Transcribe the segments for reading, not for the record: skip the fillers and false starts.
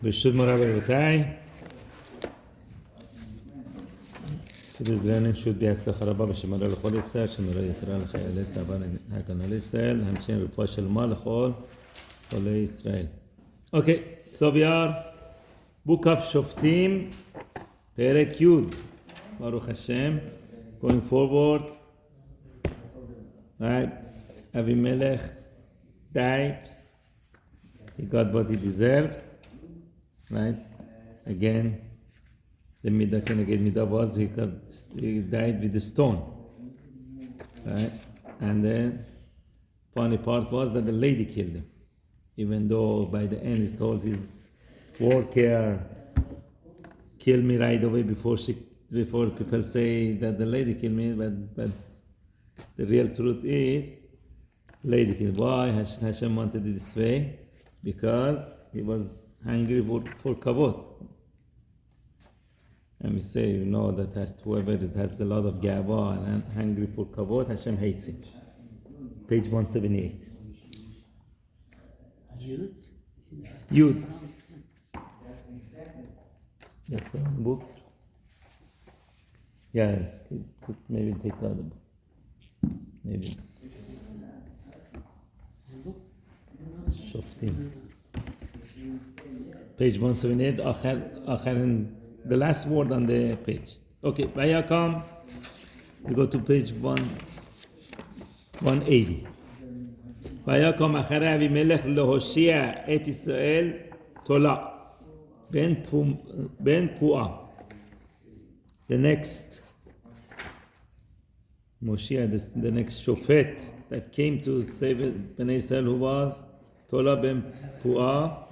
B'shut Rabbi Rabbi. Today's learning should be Hastach Rabba b'Shemara l'chol Yisrael, Shemara Yitera l'chayal Yisrael, Avan Hakan Yisrael, Hamshem Rifah Shalma l'chol Cholei Yisrael. Okay, so we are Book of Shoftim, Perek Yud, Baruch Hashem, going forward, right? Avimelech died, he got what he deserved, right? Again, the midah keneged midah was he died with a stone, right? And then funny part was that the lady killed him, even though by the end he's told his worker kill me right away before people say that the lady killed me, but the real truth is lady killed. Why Hashem wanted it this way? Because he was hungry for kavod. And we say, you know, that whoever has a lot of gava and hungry for kavod, Hashem hates him. Page 178. Yud. That's the book. Yeah, could maybe take the other book. Maybe. Shoftim. Page 178. Akhar the last word on the page. Okay, Vayakam. We go to page 180. Vayakam achar Avimelech lehoshia et Yisrael tola ben Puah. The next Moshe, the next Shofet that came to save Bnei Israel, who was Tola ben Puah.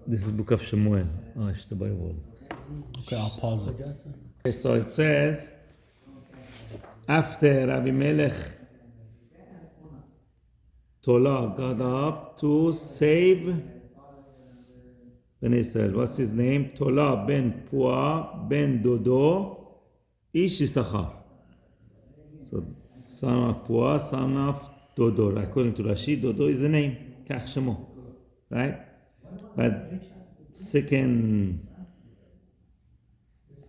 This is Book of Shemuel. It's the Bible. Okay, I'll pause it. Okay, so it says, after Avimelech Tola got up to save Ben Israel. What's his name? Tola ben Puah ben Dodo Ish Yisachar. So, son of Puah, son of Dodo. According to Rashi, Dodo is a name. Kach Shemo. Right? But second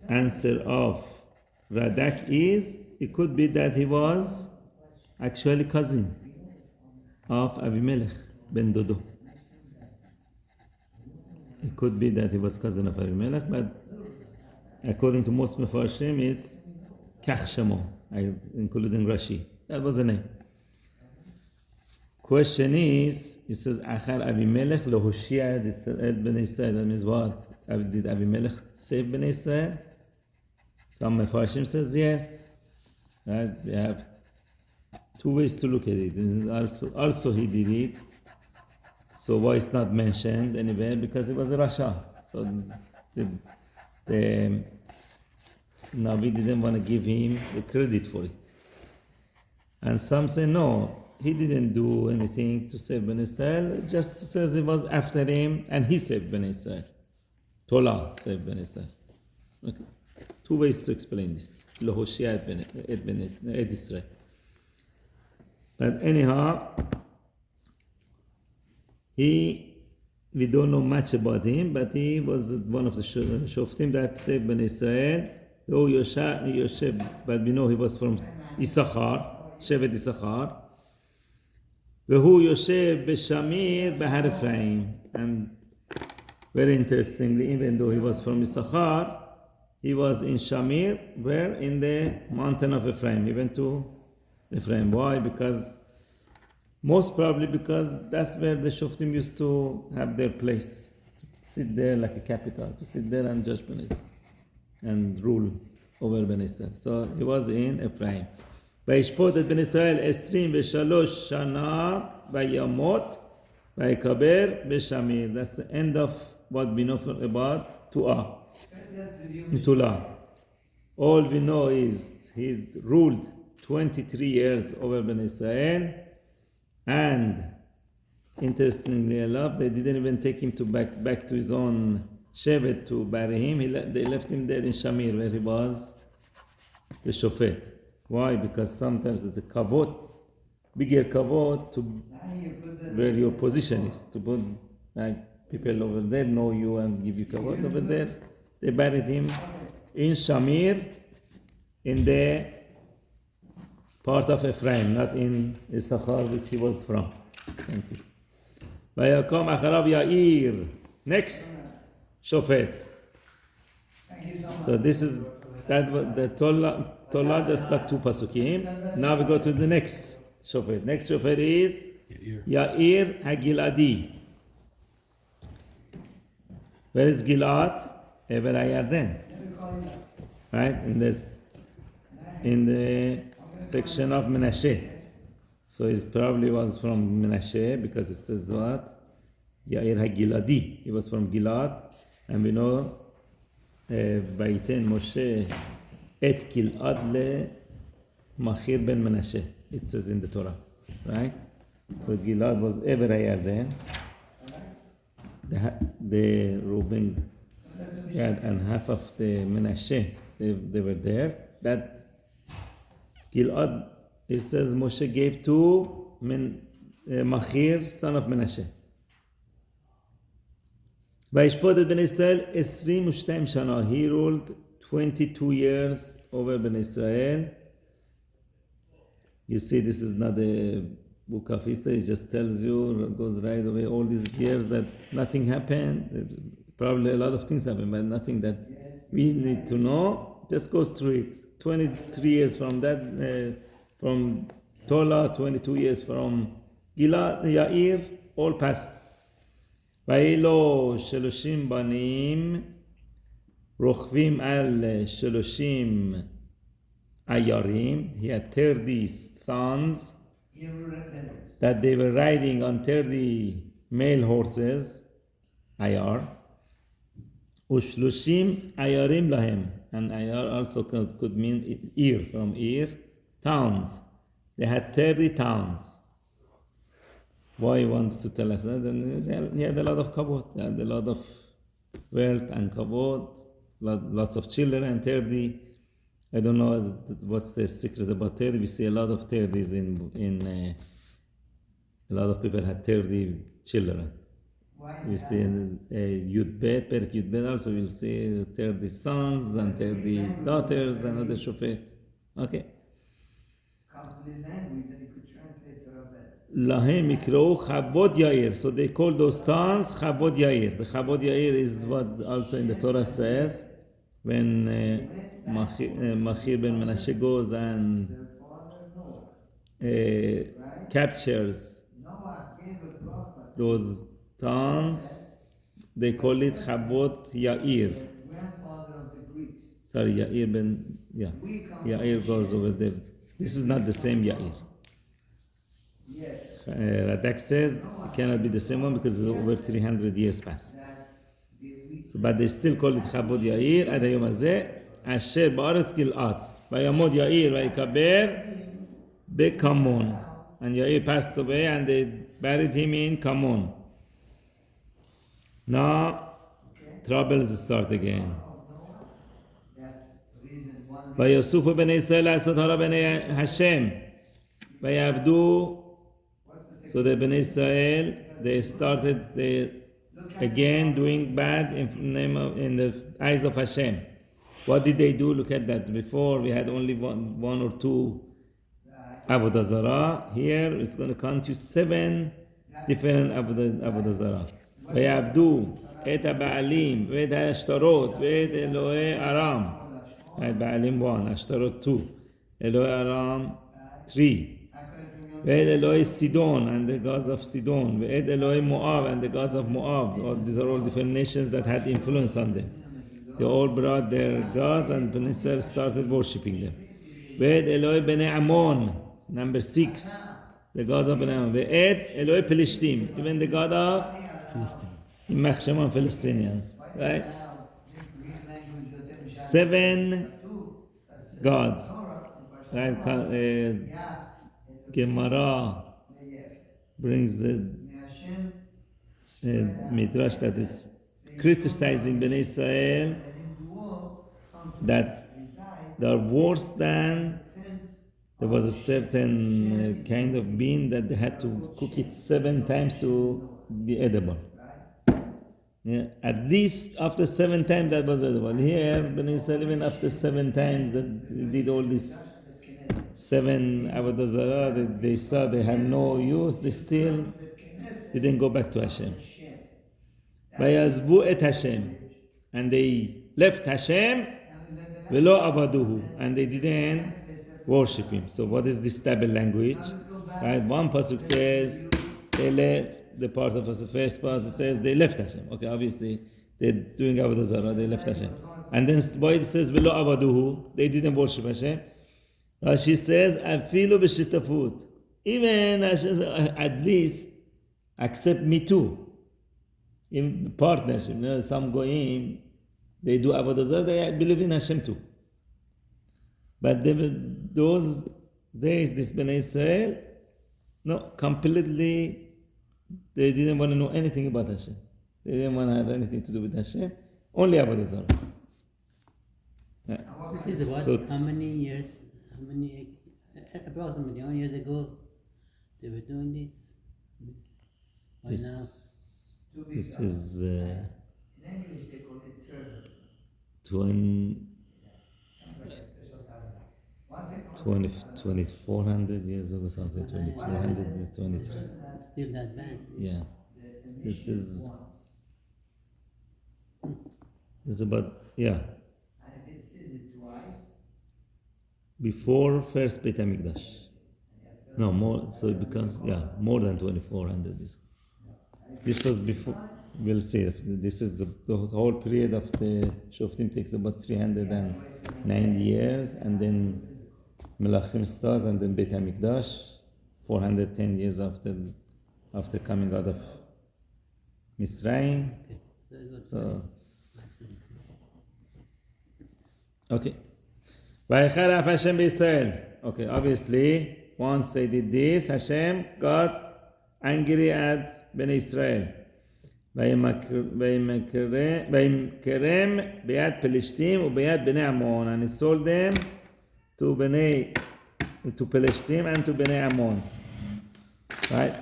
answer of Radak is, it could be that he was actually cousin of Avimelech ben Dodo. It could be that he was cousin of Avimelech, but according to most Mefarshim, it's Kach Shemo, including Rashi. That was the name. Question is, it says, Achar Avimelech lehoshia et Bnei Israel. That means what? Did Avimelech save Bnei Israel? Some Mefarshim says yes. Right? We have two ways to look at it. Also he did it. So why it's not mentioned anywhere? Because it was a Rasha. So the Navi didn't want to give him the credit for it. And some say no, he didn't do anything to save Ben Israel. It just says it was after him and he saved Ben Israel. Tola saved Ben Israel. Okay. Two ways to explain this. Lehoshia et Israel. But anyhow, we don't know much about him, but he was one of the Shoftim that saved Ben Israel. Oh, Yosef, but we know he was from Issachar, Shevet Issachar. Vehu Yosef b'Shamir b'Har Ephraim. And very interestingly, even though he was from Issachar, he was in Shamir, where in the mountain of Ephraim. He went to Ephraim. Why? Most probably because that's where the Shoftim used to have their place. To sit there like a capital, to sit there and judge Ben Israel and rule over Ben Israel. So he was in Ephraim. וישפוט את בן ישראל 23 שנה וימות ויקבר בשמיר. That's the end of what we know about Tula. All we know is he ruled 23 years over Ben Israel, and interestingly enough, they didn't even take him back to his own Shevet to bury him. They left him there in Shamir, where he was the Shofet. Why? Because sometimes it's a kavod, bigger kavod to where your position is. To put like people over there know you and give you kavod over there. They buried him in Shamir, in the part of Ephraim, not in Issachar, which he was from. Thank you. Vayakom acharav Yair. Next, Shofet. So this is that the Torah just got two pasukim. Now we go to the next Shofet. Next Shofet is Yair Hagiladi. Where is Gilad? Ever Ayarden. Right? In the section of Menashe. So it probably was from Menashe because it says what? Yair HaGiladi. He was from Gilad. And we know Vaiten Moshe et Gilad le Machir ben Menashe. It says in the Torah. Right? So Gilad was ever Ayarden. The Reuben and half of the Menashe, they were there. That Gilad, it says Moshe gave to Machir, son of Menashe. וישפוט את בני ישראל 22 שנה. He ruled 22 years over Ben Israel. You see, this is not a book of history. It just tells you, goes right away all these years that nothing happened. Probably a lot of things happened, but nothing that we need to know. Just goes through it. 23 years from that, from Tola, 22 years from Gilad, Yair, all passed. ואילו 30 בנים רוכבים על 30 עיירים. He had 30 sons that they were riding on 30 male horses, עייר. ו30 עיירים להם. And עייר also could mean ear, from ear. Towns. They had 30 towns. Why he wants to tell us that? He had a lot of kavod, he had a lot of wealth and kavod, lots of children, and 30. I don't know what's the secret about 30. We see a lot of 30s in a lot of people had 30 children. We see in Yud Bet, Perek Yud Bet also, we'll see 30 sons and 30 daughters and other shofet. Okay. Lahem ikro Chabod Yair. So they call those towns Chabod Yair. The Chabod Yair is what also in the Torah says when Machir ben Menashe goes and captures those towns. They call it Chabod Yair. Sorry, Yair ben, Yair goes over there. This is not the same Yair. Radak says it cannot be the same one because it's over 300 years past. So, but they still call it Chabod Yair. עד היום הזה, אשר בארץ גלעד. ויעמוד יאיר ויקבר בקמון. And Yair passed away and they buried him in Kamon. Now, troubles start again. ויוספו בני ישראל לעשות הרע בני השם. ויעבדו. So the Bnei Israel, they started again doing bad in the eyes of Hashem. What did they do? Look at that. Before we had only one or two Avodah Zarah. Here it's going to count you 7 different Avodah Zarah. ויעבדו את הבעלים ואת השטרות ואת אלוהי ארם. בעלים 1, השטרות 2, אלוהי ארם 3. Ve'ed Eloi Sidon and the gods of Sidon. Ve'ed Eloi Moab and the gods of Moab. These are all different nations that had influence on them. They all brought their gods and Bnei Israel started worshipping them. Ve'ed Eloi Bnei Ammon, number 6. The gods of Bnei Ammon. Ve'ed Eloi Pelishtim, even the god of Philistines. Imach Shemon, Philistines. Right? 7 gods. Right? Gemara brings the midrash that is criticizing Bnei Israel that they are worse than there was a certain kind of bean that they had to cook it 7 times to be edible. Yeah, at least after 7 times that was edible. Here, Ben Israel, even after 7 times that they did all this 7 avodah zarah, they saw they have no use, they still didn't go back to Hashem. Vayazvu et Hashem, and they left Hashem, velo avaduhu, and they didn't worship Him. So what is this double language? Right? One pasuk says they left. The part of us, the first part, it says they left Hashem. Okay, obviously they're doing avodah zarah, they left Hashem. And then why it says velo avaduhu, they didn't worship Hashem. She says afilu b'shitafut, even Hashem, at least accept me too. In partnership, some goyim, they do avodah zarah, they believe in Hashem too. But those days, this Bnei Israel, no, completely, they didn't want to know anything about Hashem. They didn't want to have anything to do with Hashem. Only avodah zarah. Yeah. This is what? So, how many years? Approximately how many years ago they were doing this? This is in English they call it turtle. 2400 years ago, something, 2200, 23. Still that bad. Yeah. This is about, yeah. And if it says it twice, before first Beit HaMikdash. No, more, so it becomes, more than 2400 years. This was before, we'll see. This is the whole period of the Shoftim takes about 390 years, and then Melachim starts, and then Beit HaMikdash, 410 years after coming out of Misraim. So, okay. Vayicharaf Hashem b'Yisrael. Okay, obviously, once they did this, Hashem got angry at Bnei Israel. Vayimkerem b'yad Pelishtim u'b'yad Bnei Ammon, and he sold them to Pelishtim and to Bnei Ammon. Right?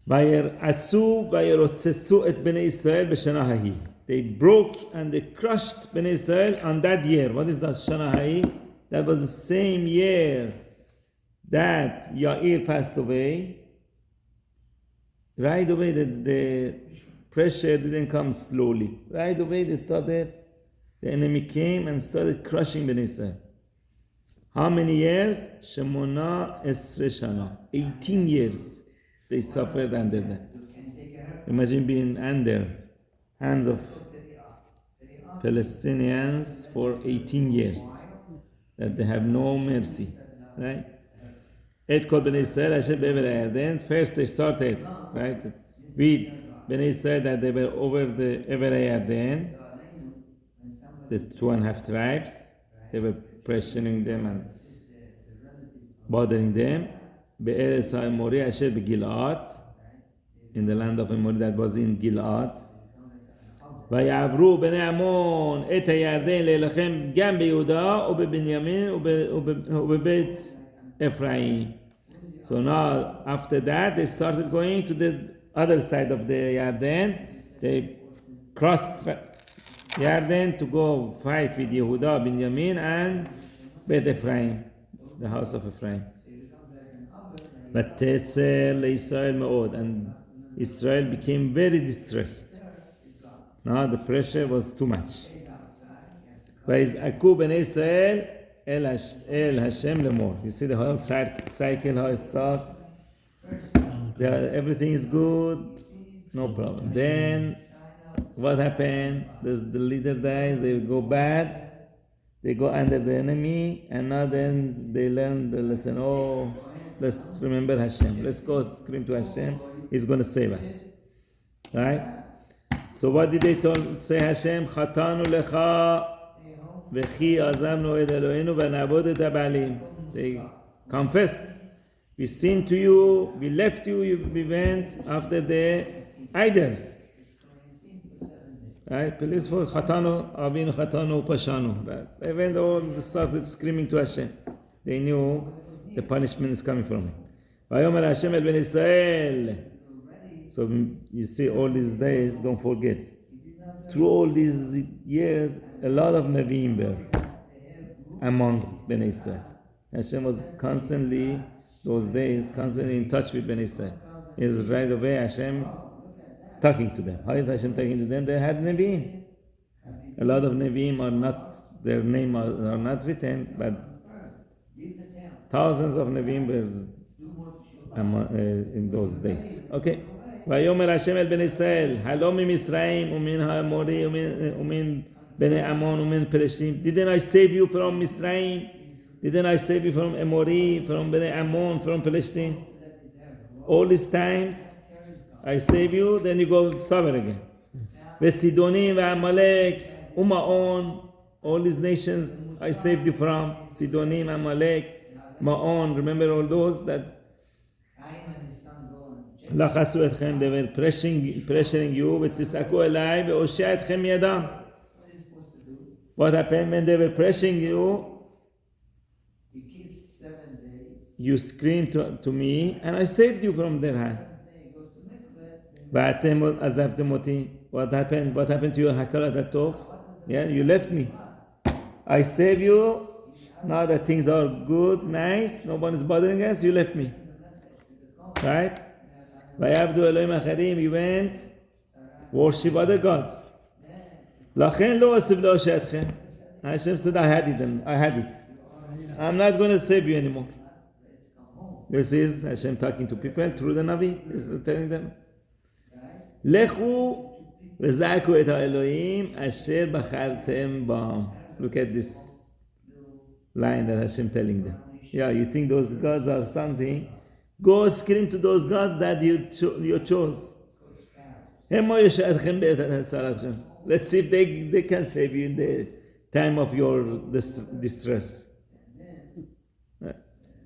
Vayirotzesu et Bnei Israel b'shana hahi. They broke and they crushed Bnei Israel on that year. What is that Shana hahi? That was the same year that Yair passed away. Right away, the pressure didn't come slowly. Right away, the enemy came and started crushing Bnei Israel. How many years? Shemona Esre Shana. 18 years they suffered under that. Imagine being under hands of Palestinians for 18 years. That they have no mercy. Right? Et kol Bnei Israel Hashem be'ever Yarden. First they started, right, with Bnei Israel that they were over the Ever Yarden, the 2.5 tribes. They were pressuring them and bothering them. Be'eretz ha'Emori Asher be'Gilad, in the land of Emori that was in Gilad. ויעברו בני עמון את הירדן להילחם גם ביהודה ובבנימין ובבית אפרים. So now after that they started going to the other side of the Yarden. They crossed Yarden to go fight with Yehuda, Benjamin, and Beit Ephraim, the house of Ephraim. But Israel me'od, and Israel became very distressed. Now the pressure was too much. ויזעקו בני ישראל אל השם לאמור. You see the whole cycle, how it starts. Everything is good, no problem. Then what happened? The leader dies, they go bad, they go under the enemy, and now then they learn the lesson. Oh, let's remember Hashem. Let's go scream to Hashem. He's going to save us. Right? So what did they say Hashem? Chatanu lecha v'chi azamnu ed Eloheinu v'na'bod et ha'ba'alim. They confessed. We sinned to you, we left you, we went after the idols. Right? Police for Chatanu, Avinu Chatanu, Pashanu. They went all, started screaming to Hashem. They knew the punishment is coming from him. Vayomer Hashem el ben Israel. So you see, all these days, don't forget. Through all these years, a lot of Nevi'im were amongst Ben Israel. Hashem was constantly, those days, constantly in touch with Ben Israel. Is right away Hashem is talking to them. How is Hashem talking to them? They had Nevi'im. A lot of Nevi'im are not, their name are not written, but thousands of Nevi'im were in those days. Okay. ויאמר השם אל בן ישראל, הלא ממצרים ומן האמורי ומן בני עמון ומן פלשתים. Didn't I save you from Misraim? Didn't I save you from Amori, from Bnei Ammon, from Palestine? All these times I save you, then you go suffer again. Vesidonim, Amalek, Umaon, all these nations I saved you from. Sidonim, Amalek, Maon, remember all those that לחסו אתכם, they were pressuring you, ותסעקו אליי, והושיע אתכם מידם. What happened when they were pressuring you? You screamed to me, and I saved you from their hand. ואתם עזבתם אותי. What happened? What happened to your hakarat atov? Yeah, you left me. I saved you. Now that things are good, nice, no one is bothering us, you left me. Right? ויעבדו אלוהים אחרים, you went, worship other gods. לכן לא אוסיף להושיע אתכם. Hashem said, I had it. I'm not going to save you anymore. This is Hashem talking to people through the Navi. He's telling them, לכו וזעקו את האלוהים אשר בחרתם בם. Look at this line that Hashem telling them. Yeah, you think those gods are something? Go scream to those gods that you chose. Let's see if they can save you in the time of your distress.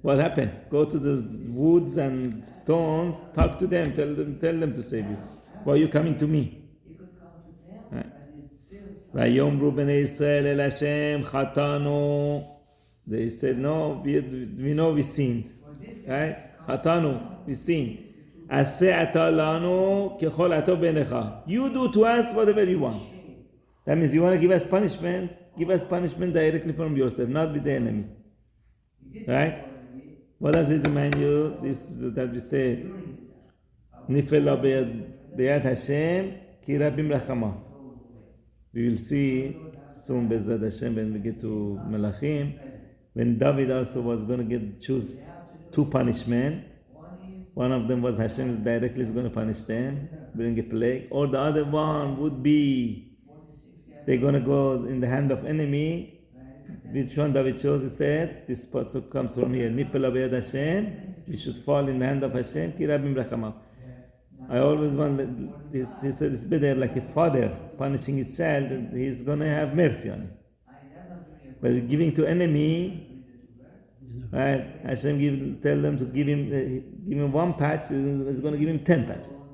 What happened? Go to the woods and stones, talk to them, tell them to save you. Why are you coming to me? ויאמרו בני ישראל אל השם חטאנו. They said, no, we know we sinned. Right? חטאנו, we sinned. עשה אתה לנו ככל הטוב בעיניך. You do to us whatever you want. That means you want to give us punishment directly from yourself, not with the enemy. Right? What does it remind you? This that we say, נפלה ביד השם כי רבים רחמיו. We will see soon Bezrat Hashem when we get to Melachim, when David also was going to choose two punishment. One of them was Hashem is directly going to punish them, bring a plague, or the other one would be they're going to go in the hand of enemy. Which one David chose? He said, this pasuk comes from here, Nipela Beyad Hashem, we should fall in the hand of Hashem, Ki Rabim Rachamav. I always want, he said it's better like a father punishing his child, he's going to have mercy on him. But giving to enemy, right? Hashem tell them to give him one patch, he's going to give him 10 patches.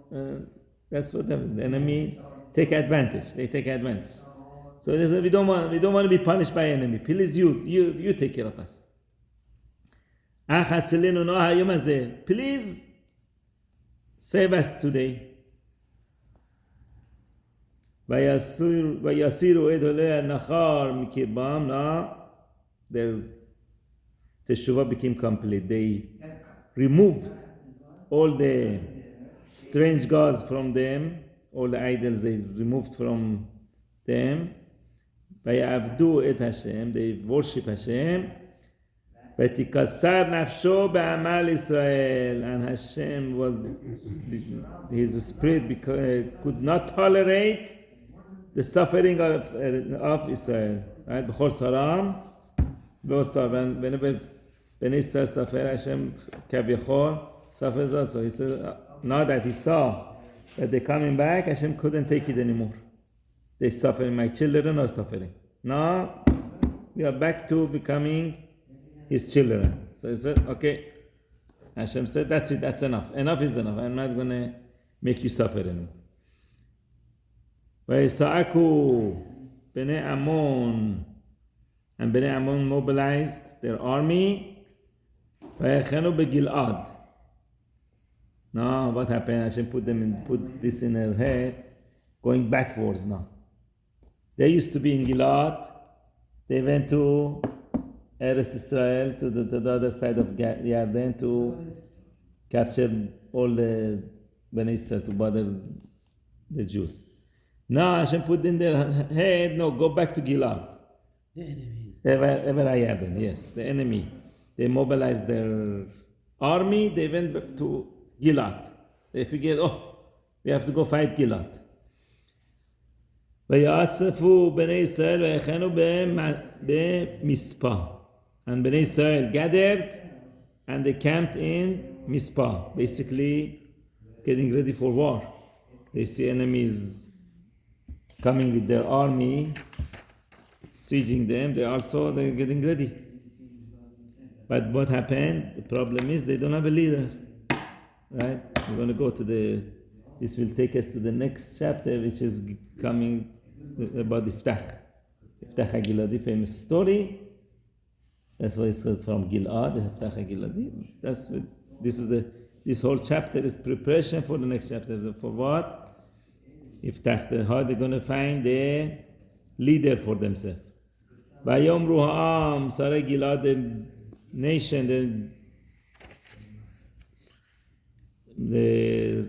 That's what the enemy take advantage. They take advantage. So they say, we don't want to be punished by enemy. Please, you take care of us. Please save us today. ויסירו את עולי הנחר מקרבם. Now their teshuvah became complete. They removed all the strange gods from them, all the idols they removed from them. ויעבדו את Hashem, they worship Hashem. ותיקסר נפשו בעמל ישראל, and Hashem was, his spirit could not tolerate the suffering of Israel. Right? בכל שרם לא סבל. Whenever Ben Israel suffer, Hashem כביכול suffers also. He said, now that he saw that they're coming back, Hashem couldn't take it anymore. They're suffering, my children are suffering. Now we are back to becoming his children. So he said, okay. Hashem said, that's it, that's enough. Enough is enough. I'm not going to make you suffer anymore. ויסעקו בני עמון, and Bnei Ammon mobilized their army. ויחנו בגלעד. Now what happened? Hashem put this in her head, going backwards now. They used to be in Gilad. They went to Eretz Israel, to the other side of Yarden, to capture all the Bnei Israel, to bother the Jews. Now Hashem put in their head, no, go back to Gilad. The enemy. Ever Yarden, yes, the enemy. They mobilized their army, they went back to Gilad. They figured, we have to go fight Gilad. ויאספו בני ישראל ויחנו במספא. And Bnei Israel gathered and they camped in Mizpah, basically getting ready for war. They see enemies coming with their army, sieging them. They're getting ready. But what happened? The problem is they don't have a leader. Right? We're going to go to this will take us to the next chapter, which is coming about Iftach. Iftach HaGiladi, famous story. That's why it's called from Gilad, Iftach HaGiladi. This whole chapter is preparation for the next chapter. For what? Iftach, how they're going to find a leader for themselves. Vayomru ha'am, Sarei Gilad, the nation, the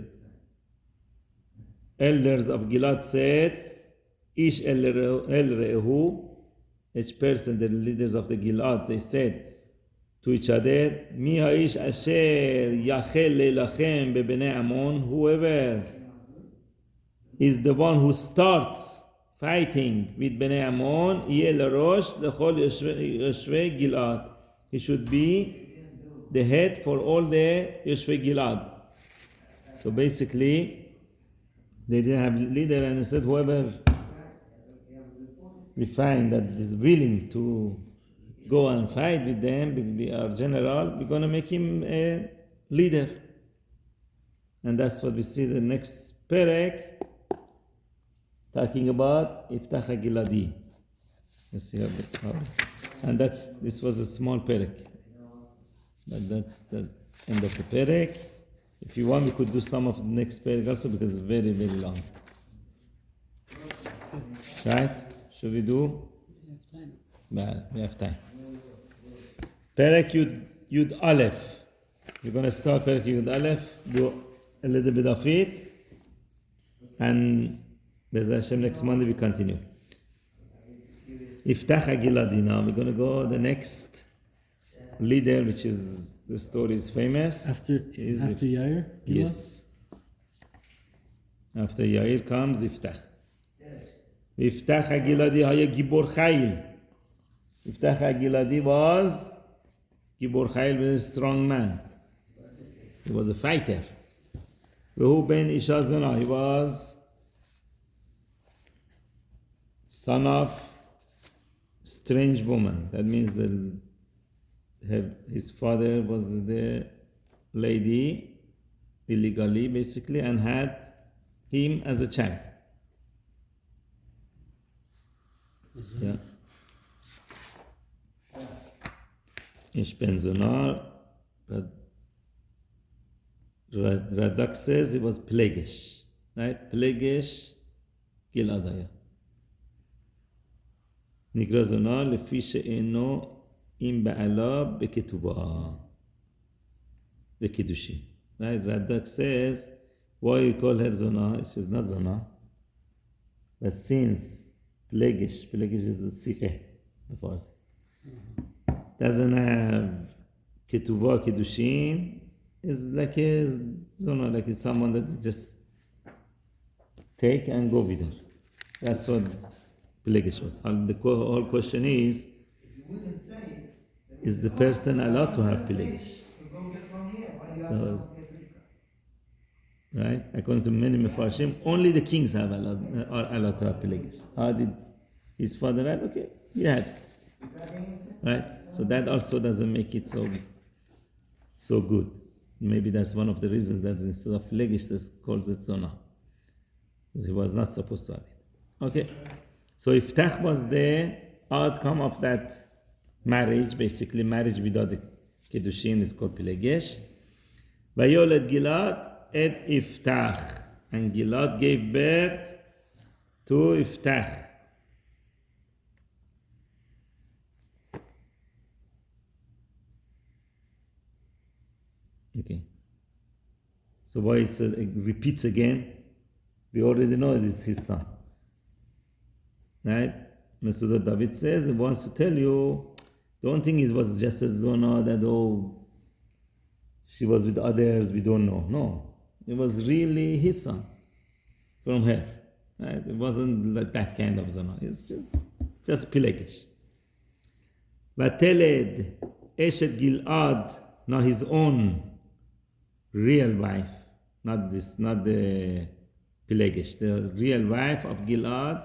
elders of Gilad said, Ish el Rehu, each person, the leaders of the Gilad, they said to each other, Mi ha'ish asher yachel leilachem bebnei Ammon, whoever is the one who starts fighting with Bnei Ammon, yeh l'rosh l'chol yoshvei Gilad. He should be the head for all the yoshvei Gilad. So basically, they didn't have a leader, and they said, whoever we find that is willing to go and fight with them, be our general, we're going to make him a leader. And that's what we see the next perek, talking about Iftach HaGiladi. Let's see and this was a small perek. But that's the end of the perek. If you want, we could do some of the next perek also, because it's very, very long. Right? Should we do? We have time. Well, we have time. Perek Yud Aleph. We're going to start Perek Yud Aleph, do a little bit of it, and Be'ez Hashem next Monday we continue. Iftach HaGiladi now. We're going to go the next leader, which is, the story is famous. After Yair? Yes. After Yair comes Iftach. Iftach HaGiladi haya Gibor Chayil. Iftach HaGiladi was Gibor Chayil, was a strong man. He was a fighter. Vehu ben Isha Zona. He was son of strange woman. That means that his father was the lady illegally, basically, and had him as a child. Yeah. Ish ben Zonar, Radak says it was Plegesh. Right? Plegesh Giladaya. נקרא זונה לפי שאינו אם בעלה בכתובה, בקידושין. Right? Radak says, why you call her zona? She's not zona. But since Plegesh is the sikhe, the Farsi, doesn't have ketuvah, kiddushin, is like a zona, like it's someone that you just take and go with her. That's what Plegesh was. The whole question is the person allowed to have Plegesh? So, right? According to many Mefarshim, only the kings are allowed to have Plegesh. How did his father have? Okay, he had. Right? So that also doesn't make it so good. Maybe that's one of the reasons that instead of Plegesh, it calls it Zona. Because he was not supposed to have it. Okay. So Iftach was the outcome of that marriage, basically marriage without the Kiddushin is called Pilegesh. Vayoled Gilad et Iftach. And Gilad gave birth to Iftach. Okay. So why it repeats again? We already know this is his son. Right? Mr. David says he wants to tell you, don't think it was just a zona that, she was with others, we don't know. No. It was really his son from her. Right? It wasn't like that kind of zona. It's just Pilegesh. Vateled Eshet Gilad, not his own real wife, not the Pilegesh, the real wife of Gilad.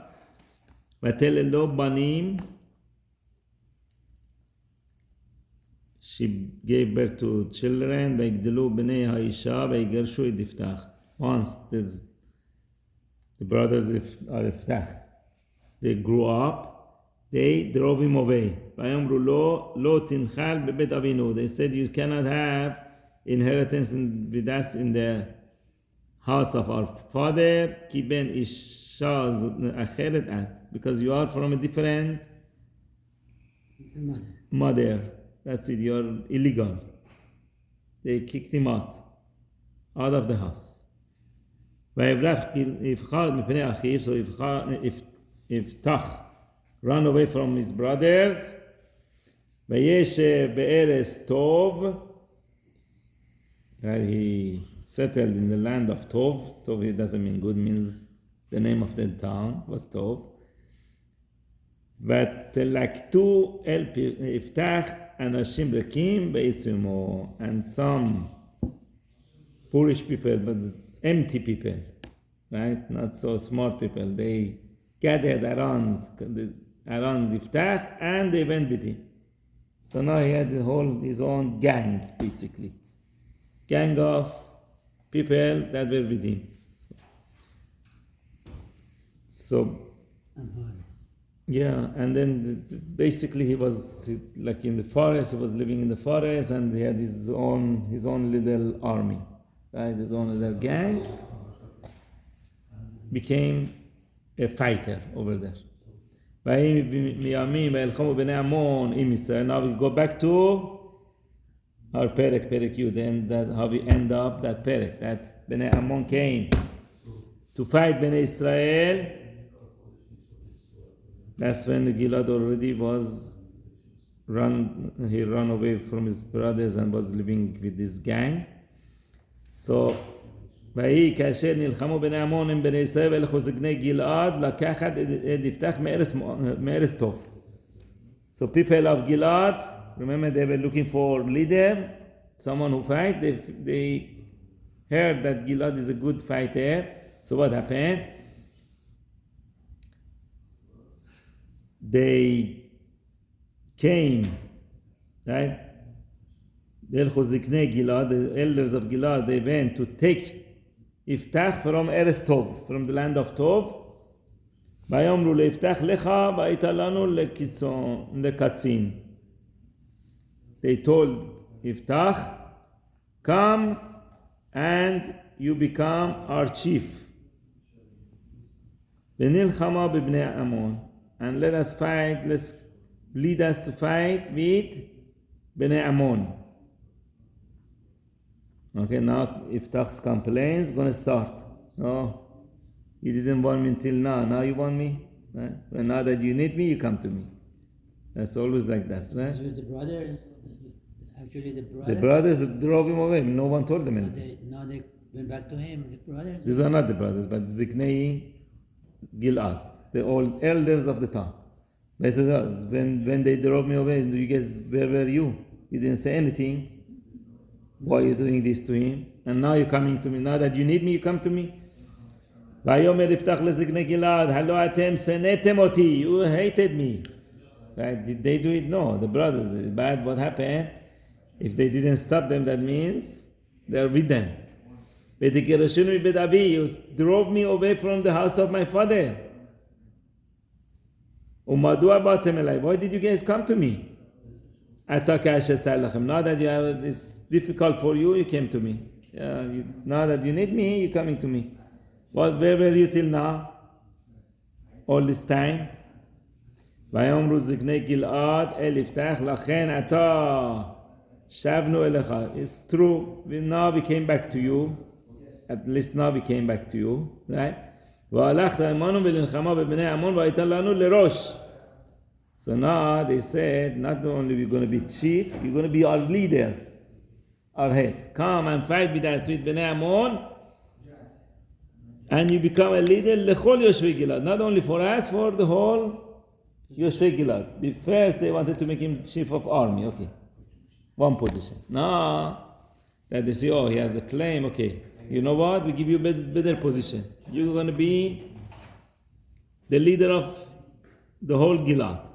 Vateled lo banim, she gave birth to children. Vayigdelu bnei ha'isha vayigershu et Iftach. Once the brothers of Iftach, they grew up, they drove him away. Vayamru lo tinchal bebet avinu. They said, you cannot have inheritance with us in the house of our father. Ki ben isha acheret at, because you are from a different mother. That's it, you're illegal. They kicked him out of the house. So Iftach ran away from his brothers. He settled in the land of Tov. Tov, it doesn't mean good, means the name of the town was Tov. ותלקטו אל יפתח אנשים ריקים בעצמו, and some foolish people, but empty people, right? Not so smart people. They gathered around Yiftach and they went with him. So now he had his own gang, basically. Gang of people that were with him. So, yeah, and then basically he was like in the forest, he was living in the forest, and he had his own little army, right? His own little gang. Became a fighter over there. Now we go back to our Perek Yud, and that how we end up that Perek, that Bnei Ammon came to fight Bnei Israel. That's when Gilad already he ran away from his brothers and was living with this gang. So, ויהי כאשר נלחמו בני עמון עם בני ישראל ולכו זקני גלעד לקחת את יפתח מארץ טוב. So people of Gilad, remember they were looking for leader, someone who fight. They heard that Gilad is a good fighter. So what happened? They came, right? The elders of Gilad, they went to take Iftach from Eretz Tov, from the land of Tov. ויאמרו ליפתח לך והיית לנו לקצין. They told Iftach, come and you become our chief. ונלחמה בבני עמון, and let us fight, lead us to fight with Bnei Ammon. Okay, now Iftach's complaints going to start. No, you didn't want me until now. Now you want me? Right? Well, now that you need me, you come to me. That's always like that, right? So the brothers, the brothers drove him away. No one told them anything. Now they went back to him, the brothers. These are not the brothers, but Ziknei Gilad, the old elders of the town. They said, when they drove me away, you guys, where were you? You didn't say anything. Why are you doing this to him? And now you're coming to me. Now that you need me, you come to me. ויאמר יפתח לזקני גלעד, הלא אתם שנאתם אותי, you hated me. Right? Did they do it? No, the brothers did it. But what happened? If they didn't stop them, that means they're with them. ותגרשוני מבית אבי, you drove me away from the house of my father. ומדוע באתם אליי? Why did you guys come to me? Now that you have it's difficult for you, you came to me. Now that you need me, you're coming to me. Where were you till now? All this time? ויאמרו זקני גלעד אל יפתח לכן עתה שבנו אליך. It's true. Now we came back to you. At least now we came back to you. Right? והלכת עמנו ולנחמה בבני עמון והייתה לנו לראש. So now they said, not only we're going to be chief, you're going to be our leader, our head. Come and fight with us with Bnei Ammon, and you become a leader, lechol Yoshvei Gilad. Not only for us, for the whole Yoshvei Gilad. First they wanted to make him chief of army, okay. One position. Now that they say, oh, he has a claim, okay. You know what? We give you a better position. You're going to be the leader of the whole Gilad.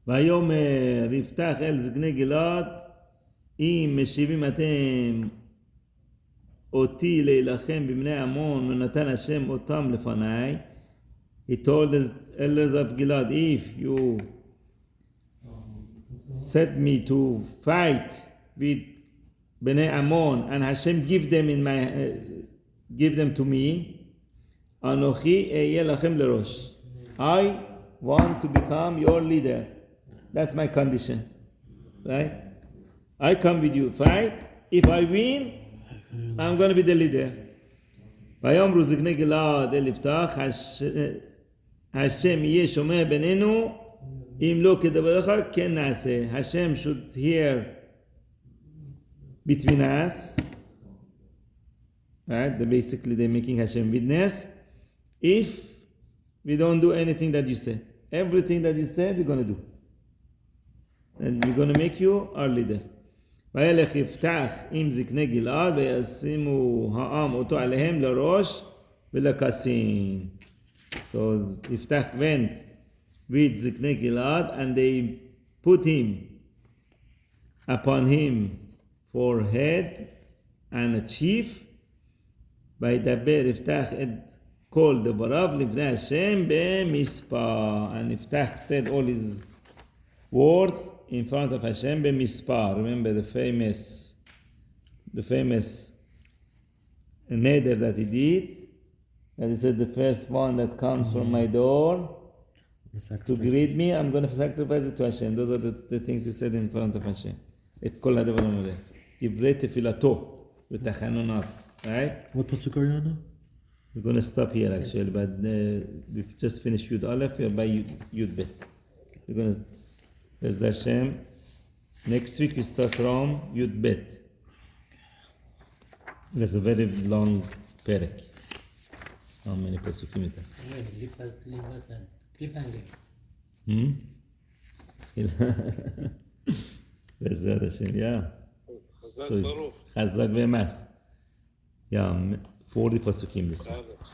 ויאמר יפתח אל זקני גלעד אם משיבים אתם אותי להילחם בבני עמון ונתן השם אותם לפניי. He told the elders of Gilad, if you set me to fight with Bnei Ammon and Hashem give them to me, Anochi ehyeh lachem lerosh. I want to become your leader. That's my condition, right? I come with you, fight. If I win, I'm going to be the leader. ויאמרו זקני גלעד אל יפתח, השם יהיה שומע בינינו, אם לא כדבריך כן נעשה. Hashem should hear between us, right? Basically they're making Hashem witness. If we don't do anything that you said, everything that you said, we're going to do. And we're going to make you our leader. וילך יפתח עם זקני גלעד וישימו העם אותו עליהם לראש ולקצין. So Yiftach went with זקני גלעד and they put him upon him for head and a chief. וידבר יפתח את כל דבריו לפני השם במספר. And Yiftach said all his words in front of Hashem b'mispar. Remember the famous neder that he did. That he said, the first one that comes from my door to greet me, I'm going to sacrifice it to Hashem. Those are the things he said in front of Hashem. את כל הדברים האלה. דברי תפילתו ותחנוניו. Right? What pasuk are you on now? We're going to stop here actually, but we've just finished Yud Aleph. We're by Yud Bet. We're going to Bez Hashem. Next week we start from Yud Bet. That's a very long perek. How many pasukim it has? Leave us a cliffhanger. Bezrat Hashem, yeah. So, Chazak ve'emas. Yeah, 40 pasukim this week.